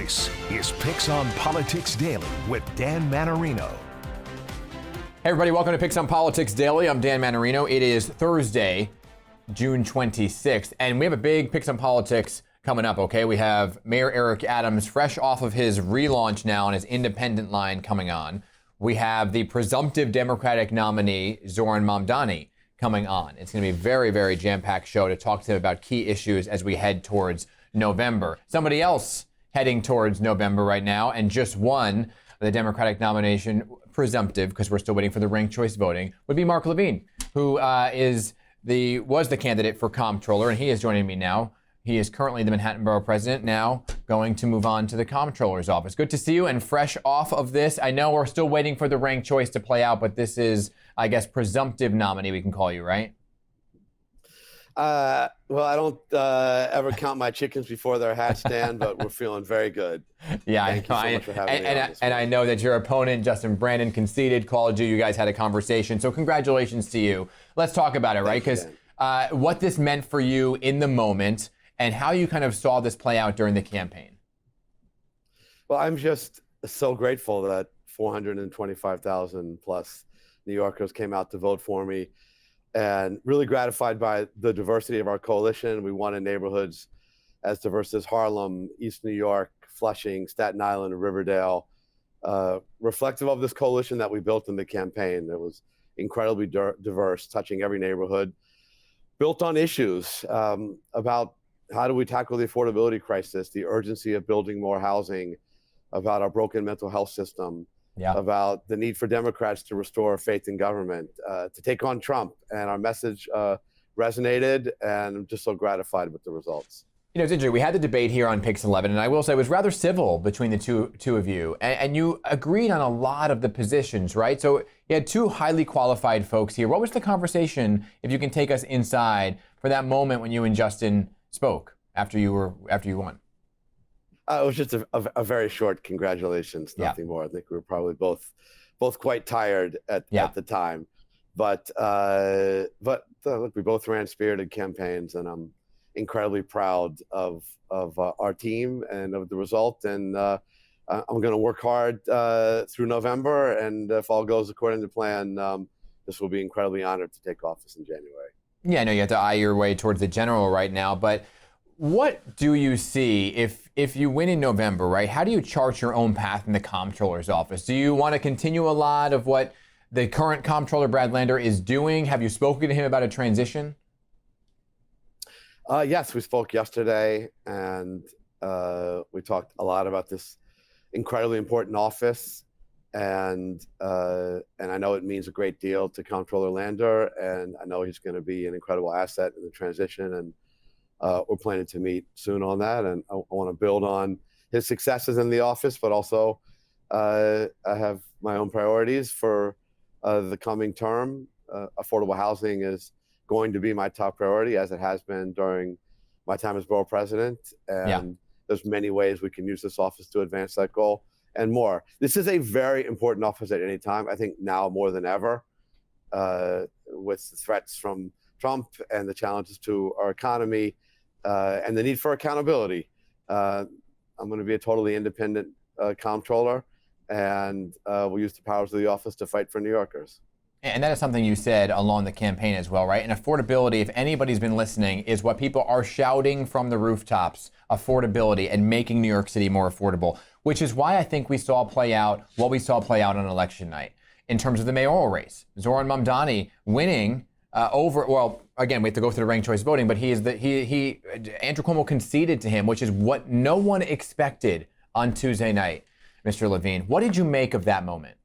This is PIX on Politics Daily with Dan Mannarino. Hey everybody, welcome to PIX on Politics Daily. I'm Dan Mannarino. It is Thursday, June 26th, and we have a big PIX on Politics coming up, okay? We have Mayor Eric Adams fresh off of his relaunch now on his independent line coming on. We have the presumptive Democratic nominee, Zoran Mani, coming on. It's going to be a very, very jam-packed show to talk to him about key issues as we head towards November. Somebody else heading towards November right now and just won the Democratic nomination, presumptive, because we're still waiting for the ranked choice voting, would be Mark Levine, who was the candidate for Comptroller, and he is joining me now. He is currently the Manhattan Borough President, now going to move on to the Comptroller's office. Good to see you, and fresh off of this, I know we're still waiting for the ranked choice to play out, but this is, I guess, presumptive nominee, we can call you, right? Well, I don't ever count my chickens before they're hatched, Dan, but we're feeling very good. Yeah, Thank you so much for having me on this and I morning. know that your opponent, Justin Brandon, conceded, called you. You guys had a conversation, so congratulations to you. Let's talk about it, right? Because what this meant for you in the moment and how you kind of saw this play out during the campaign. Well, I'm just so grateful that 425,000 plus New Yorkers came out to vote for me, and really gratified by the diversity of our coalition. We won in neighborhoods as diverse as Harlem, East New York, Flushing, Staten Island, and Riverdale, reflective of this coalition that we built in the campaign. It was incredibly diverse, touching every neighborhood, built on issues about how do we tackle the affordability crisis, the urgency of building more housing, about our broken mental health system, about the need for Democrats to restore faith in government, to take on Trump. And our message resonated, and I'm just so gratified with the results. You know, it's interesting. We had the debate here on PIX 11, and I will say it was rather civil between the two of you. And you agreed on a lot of the positions, right? So you had two highly qualified folks here. What was the conversation, if you can take us inside, for that moment when you and Justin spoke after you won? It was just a very short congratulations, nothing more. I think we were probably both quite tired at the time, but look, we both ran spirited campaigns, and I'm incredibly proud of our team and of the result. And I'm going to work hard through November, and if all goes according to plan, this will be incredibly honored to take office in January. Yeah, I know you have to eye your way towards the general right now, but what do you see if you win in November, right? How do you chart your own path in the Comptroller's office? Do you want to continue a lot of what the current Comptroller, Brad Lander, is doing? Have you spoken to him about a transition? Yes, we spoke yesterday, and we talked a lot about this incredibly important office. And I know it means a great deal to Comptroller Lander, and I know he's going to be an incredible asset in the transition. And we're planning to meet soon on that, and I want to build on his successes in the office, but also I have my own priorities for the coming term. Affordable housing is going to be my top priority, as it has been during my time as Borough President, and there's many ways we can use this office to advance that goal and more. This is a very important office at any time. I think now more than ever, with the threats from Trump and the challenges to our economy, and the need for accountability. I'm going to be a totally independent comptroller, and we'll use the powers of the office to fight for New Yorkers. And that is something you said along the campaign as well, right? And affordability, if anybody's been listening, is what people are shouting from the rooftops: affordability and making New York City more affordable, which is why I think we saw play out what we saw play out on election night in terms of the mayoral race. Zoran Mani winning again, we have to go through the ranked choice voting, but Andrew Cuomo conceded to him, which is what no one expected on Tuesday night. Mr. Levine, what did you make of that moment?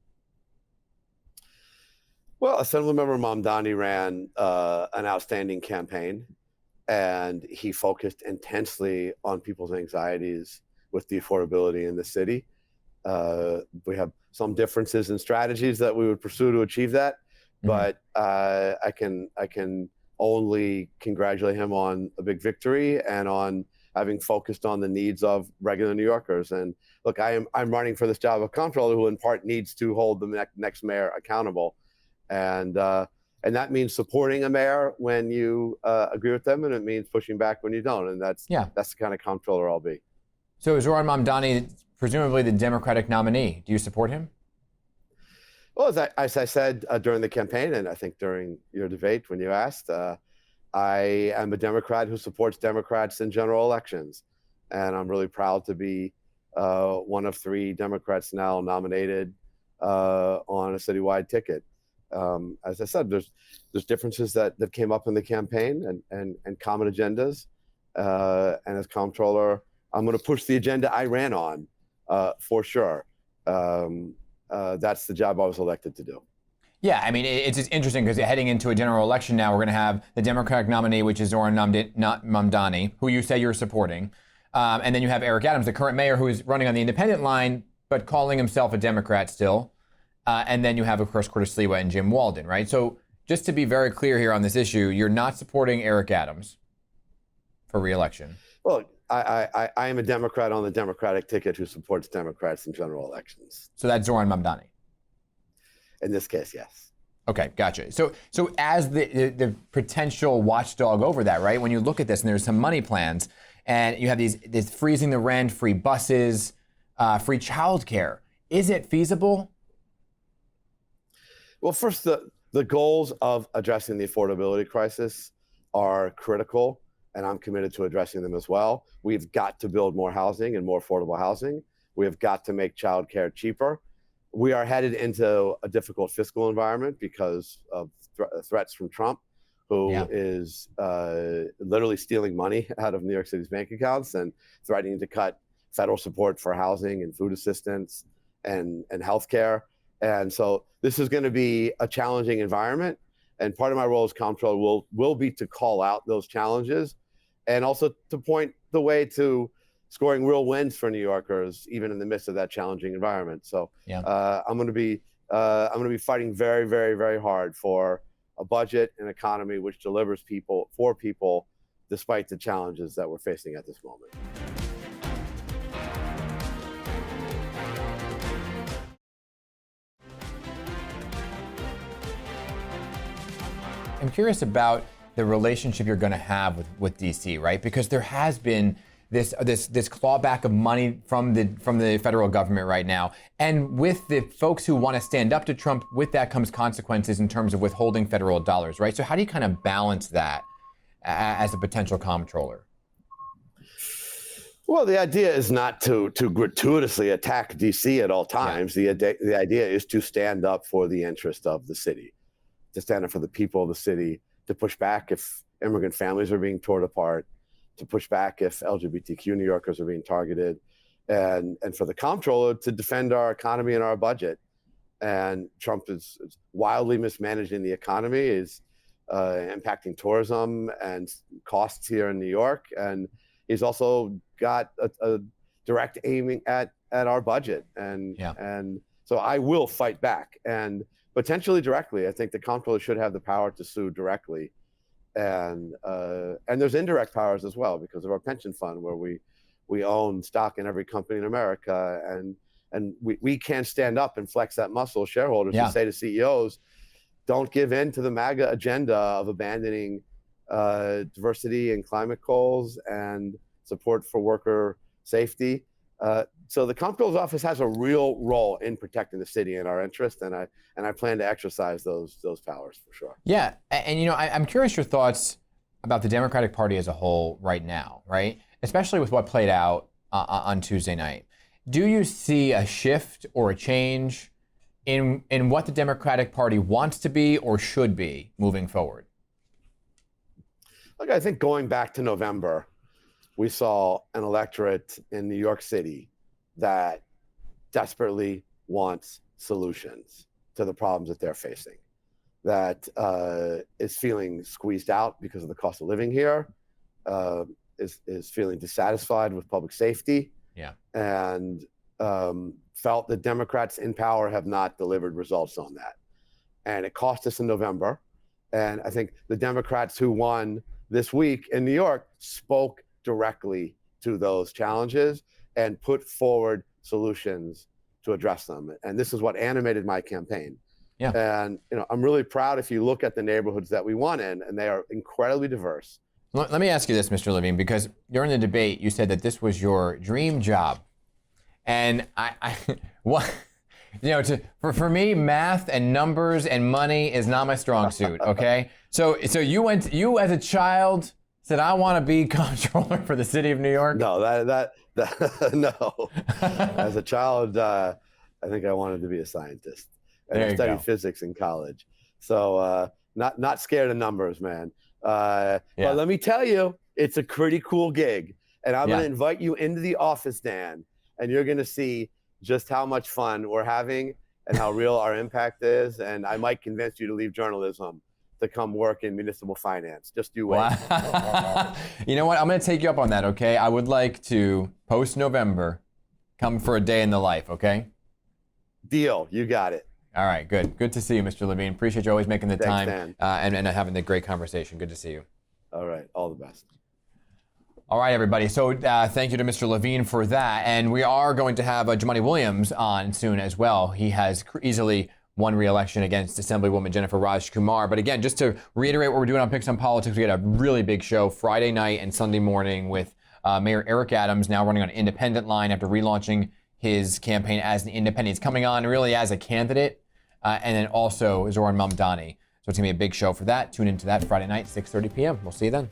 Well, Assemblymember Mamdani ran an outstanding campaign, and he focused intensely on people's anxieties with the affordability in the city. We have some differences in strategies that we would pursue to achieve that. But I can only congratulate him on a big victory and on having focused on the needs of regular New Yorkers. And look, I'm running for this job of comptroller, who in part needs to hold the next mayor accountable, and that means supporting a mayor when you agree with them, and it means pushing back when you don't. And that's the kind of comptroller I'll be. So Zoran Mani, presumably the Democratic nominee. Do you support him? Well, as I said during the campaign, and I think during your debate when you asked, I am a Democrat who supports Democrats in general elections. And I'm really proud to be one of 3 Democrats now nominated on a citywide ticket. As I said, there's differences that came up in the campaign and common agendas. And as comptroller, I'm going to push the agenda I ran on for sure. That's the job I was elected to do. Yeah, I mean, it's just interesting because heading into a general election now, we're going to have the Democratic nominee, which is Zoran Mani, who you say you're supporting. And then you have Eric Adams, the current mayor, who is running on the independent line, but calling himself a Democrat still. And then you have, of course, Curtis Sliwa and Jim Walden, right? So just to be very clear here on this issue, you're not supporting Eric Adams for re-election. Well, I am a Democrat on the Democratic ticket who supports Democrats in general elections. So that's Zoran Mani. In this case, yes. Okay, gotcha. So as the potential watchdog over that, right? When you look at this, and there's some money plans, and you have these freezing the rent, free buses, free childcare. Is it feasible? Well, first, the goals of addressing the affordability crisis are critical, and I'm committed to addressing them as well. We've got to build more housing and more affordable housing. We have got to make childcare cheaper. We are headed into a difficult fiscal environment because of threats from Trump, who is literally stealing money out of New York City's bank accounts and threatening to cut federal support for housing and food assistance and healthcare. And so this is going to be a challenging environment. And part of my role as comptroller will be to call out those challenges and also to point the way to scoring real wins for New Yorkers, even in the midst of that challenging environment. So I'm going to be fighting very, very, very hard for a budget and economy which delivers for people, despite the challenges that we're facing at this moment. I'm curious about the relationship you're going to have with DC, right? Because there has been this clawback of money from the federal government right now, and with the folks who want to stand up to Trump, with that comes consequences in terms of withholding federal dollars, right? So how do you kind of balance that as a potential comptroller? Well, the idea is not to gratuitously attack DC at all times. Yeah. The idea is to stand up for the interest of the city, to stand up for the people of the city, to push back if immigrant families are being torn apart, to push back if LGBTQ New Yorkers are being targeted, and for the comptroller to defend our economy and our budget. And Trump is wildly mismanaging the economy, is impacting tourism and costs here in New York. And he's also got a direct aiming at our budget. And so I will fight back, and potentially directly. I think the comptroller should have the power to sue directly. And there's indirect powers as well because of our pension fund, where we own stock in every company in America, and we can stand up and flex that muscle, shareholders, and say to CEOs, don't give in to the MAGA agenda of abandoning diversity and climate goals and support for worker safety. So the comptroller's office has a real role in protecting the city and our interest, and I plan to exercise those powers for sure. Yeah, and I'm curious your thoughts about the Democratic Party as a whole right now, right? Especially with what played out on Tuesday night. Do you see a shift or a change in what the Democratic Party wants to be or should be moving forward? Look, I think going back to November, we saw an electorate in New York City that desperately wants solutions to the problems that they're facing, that is feeling squeezed out because of the cost of living here, is feeling dissatisfied with public safety, and felt that Democrats in power have not delivered results on that. And it cost us in November. And I think the Democrats who won this week in New York spoke directly to those challenges and put forward solutions to address them. And this is what animated my campaign. And I'm really proud if you look at the neighborhoods that we won in, and they are incredibly diverse. Let me ask you this, Mr. Levine, because during the debate, you said that this was your dream job. And what, for me, math and numbers and money is not my strong suit, okay? So you as a child said, I want to be comptroller for the city of New York? No, no. As a child, I think I wanted to be a scientist. And I studied physics in college. So not scared of numbers, man. But let me tell you, it's a pretty cool gig. And I'm going to invite you into the office, Dan, and you're going to see just how much fun we're having and how real our impact is. And I might convince you to leave journalism to come work in municipal finance. Just you wait. Wow. You know what? I'm going to take you up on that, okay? I would like to, post-November, come for a day in the life, okay? Deal. You got it. All right, good. Good to see you, Mr. Levine. Appreciate you always making the time and having the great conversation. Good to see you. All right, all the best. All right, everybody. So thank you to Mr. Levine for that. And we are going to have Jumaane Williams on soon as well. He has easily won re-election against Assemblywoman Jennifer Rajkumar. But again, just to reiterate what we're doing on PIX on Politics, we had a really big show Friday night and Sunday morning with Mayor Eric Adams, now running on an independent line after relaunching his campaign as an independent. He's coming on really as a candidate. And then also Zoran Mani. So it's going to be a big show for that. Tune into that Friday night, 6:30 p.m. We'll see you then.